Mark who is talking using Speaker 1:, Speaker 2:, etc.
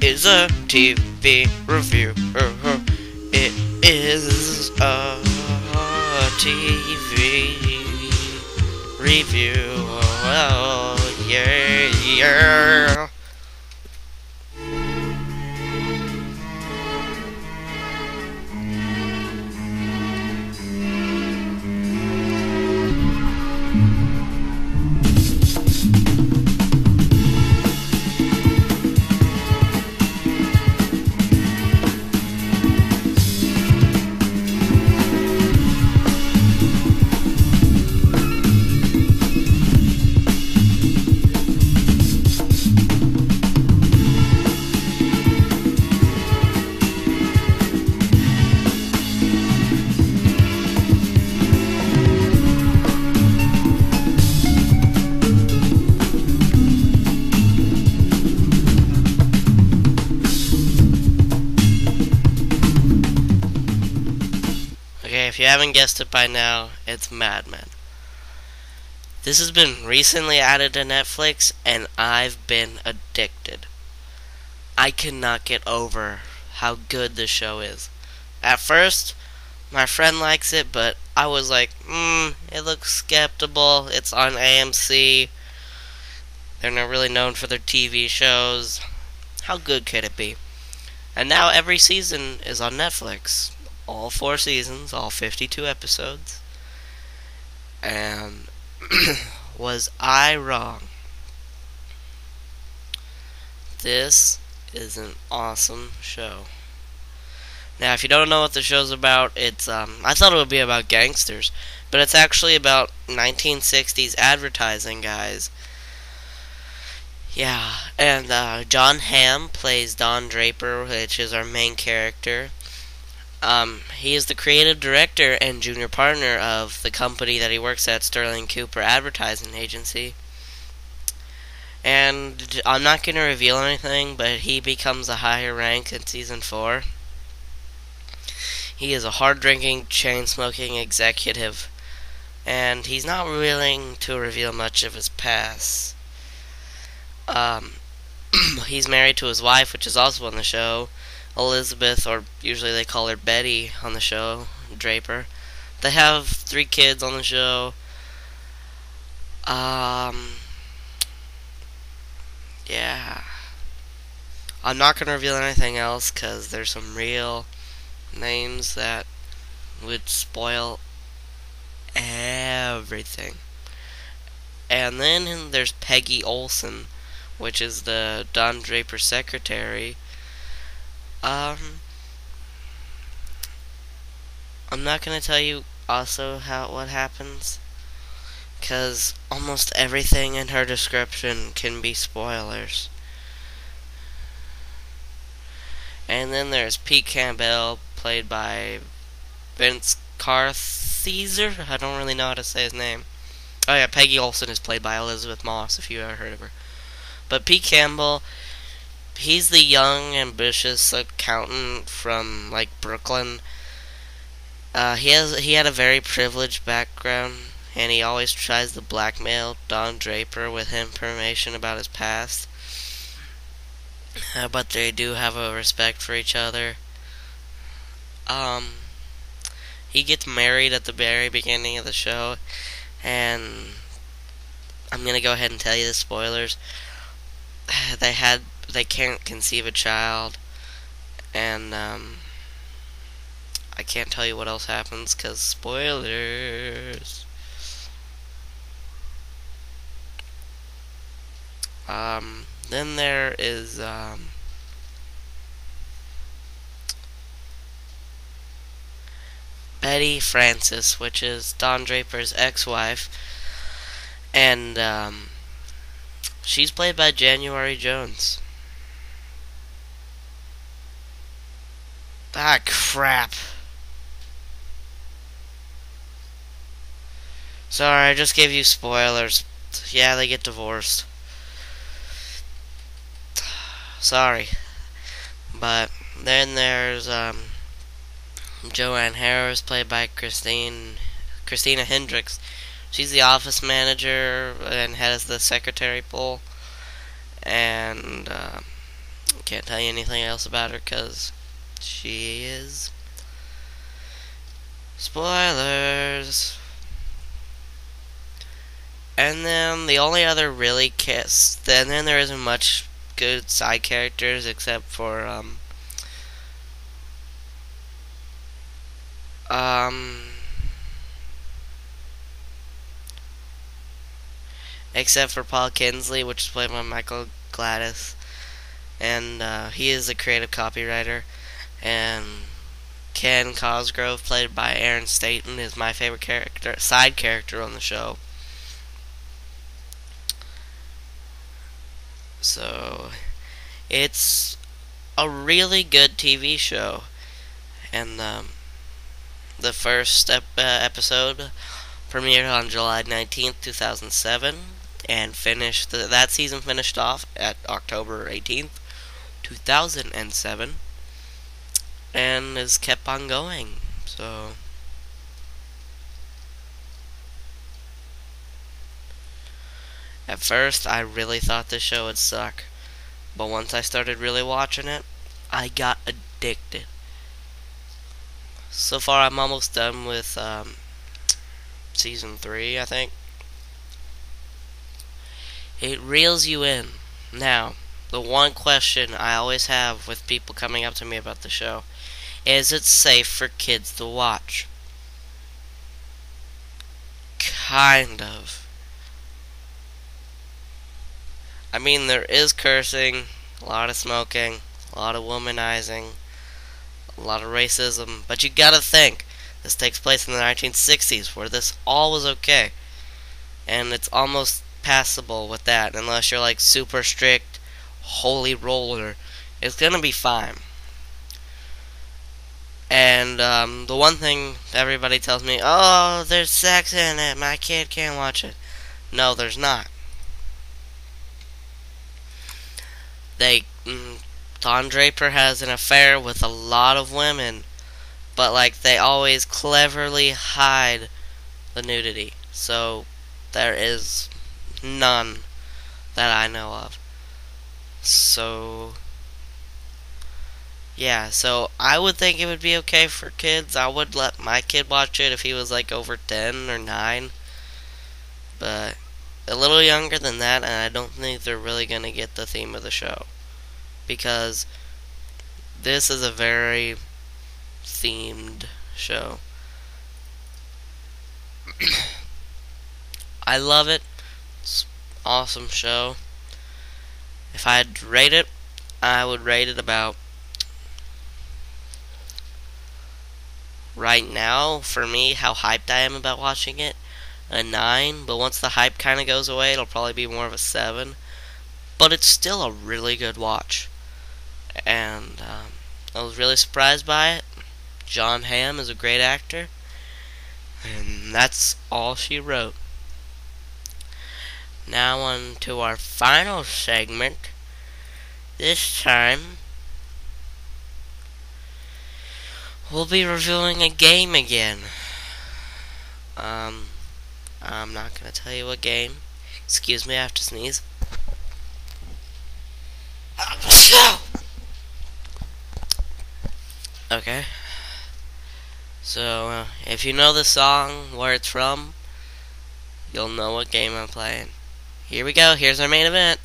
Speaker 1: is a TV review. It is a TV review. Oh, yeah, yeah. Okay, if you haven't guessed it by now, it's Mad Men. This has been recently added to Netflix, and I've been addicted. I cannot get over how good this show is. At first, my friend likes it, but I was like, it looks skeptical. It's on AMC. They're not really known for their TV shows. How good could it be? And now every season is on Netflix. All 4 seasons, all 52 episodes. And was I wrong? This is an awesome show. Now, if you don't know what the show's about, it's I thought it would be about gangsters, but it's actually about 1960s advertising guys. Yeah, and John Hamm plays Don Draper, which is our main character. He is the creative director and junior partner of the company that he works at, Sterling Cooper Advertising Agency. And I'm not going to reveal anything, but he becomes a higher rank in Season 4. He is a hard-drinking, chain-smoking executive, and he's not willing to reveal much of his past. He's married to his wife, which is also on the show, Elizabeth, or usually they call her Betty on the show, Draper. They have 3 kids on the show. Yeah. I'm not going to reveal anything else because there's some real names that would spoil everything. And then there's Peggy Olson, which is the Don Draper secretary. I'm not gonna tell you also what happens, cause almost everything in her description can be spoilers. And then there's Pete Campbell, played by Vince Carthizer. I don't really know how to say his name. Oh yeah, Peggy Olson is played by Elizabeth Moss, if you ever heard of her. But Pete Campbell, he's the young, ambitious accountant from like Brooklyn. He had a very privileged background, and he always tries to blackmail Don Draper with information about his past. But they do have a respect for each other. He gets married at the very beginning of the show, and I'm gonna go ahead and tell you the spoilers. They can't conceive a child, and I can't tell you what else happens because spoilers. Then there is Betty Francis, which is Don Draper's ex-wife, and she's played by January Jones. Ah, crap. Sorry, I just gave you spoilers. Yeah, they get divorced. Sorry. But then there's Joanne Harris, played by Christina Hendricks. She's the office manager and head of the secretary pool. And Can't tell you anything else about her because she is. Spoilers. And then the only other really then there isn't much good side characters except for except for Paul Kinsley, which is played by Michael Gladys, and he is a creative copywriter. And Ken Cosgrove, played by Aaron Staton, is my favorite side character on the show. So, it's a really good TV show. And the first episode premiered on July 19th, 2007, and that season finished off at October 18th, 2007, and has kept on going. So, at first, I really thought this show would suck, but once I started really watching it, I got addicted. So far, I'm almost done with season 3, I think. It reels you in. Now, the one question I always have with people coming up to me about the show: is it safe for kids to watch? Kind of. I mean, there is cursing, a lot of smoking, a lot of womanizing, a lot of racism, but you gotta think, this takes place in the 1960s, where this all was okay. And it's almost passable with that, unless you're like super strict, holy roller. It's gonna be fine. And the one thing everybody tells me, oh, there's sex in it, my kid can't watch it. No, there's not. Don Draper has an affair with a lot of women, but like they always cleverly hide the nudity. So there is none that I know of. So yeah, so I would think it would be okay for kids. I would let my kid watch it if he was like over 10 or 9. But a little younger than that, and I don't think they're really going to get the theme of the show. Because this is a very themed show. I love it. It's an awesome show. If I had to rate it, I would rate it about, right now, for me, how hyped I am about watching it, a 9. But once the hype kind of goes away, it'll probably be more of a 7. But it's still a really good watch. And I was really surprised by it. Jon Hamm is a great actor. And that's all she wrote. Now on to our final segment. This time, we'll be reviewing a game again. I'm not going to tell you what game. Excuse me, I have to sneeze. Okay. So, if you know the song, where it's from, you'll know what game I'm playing. Here we go. Here's our main event.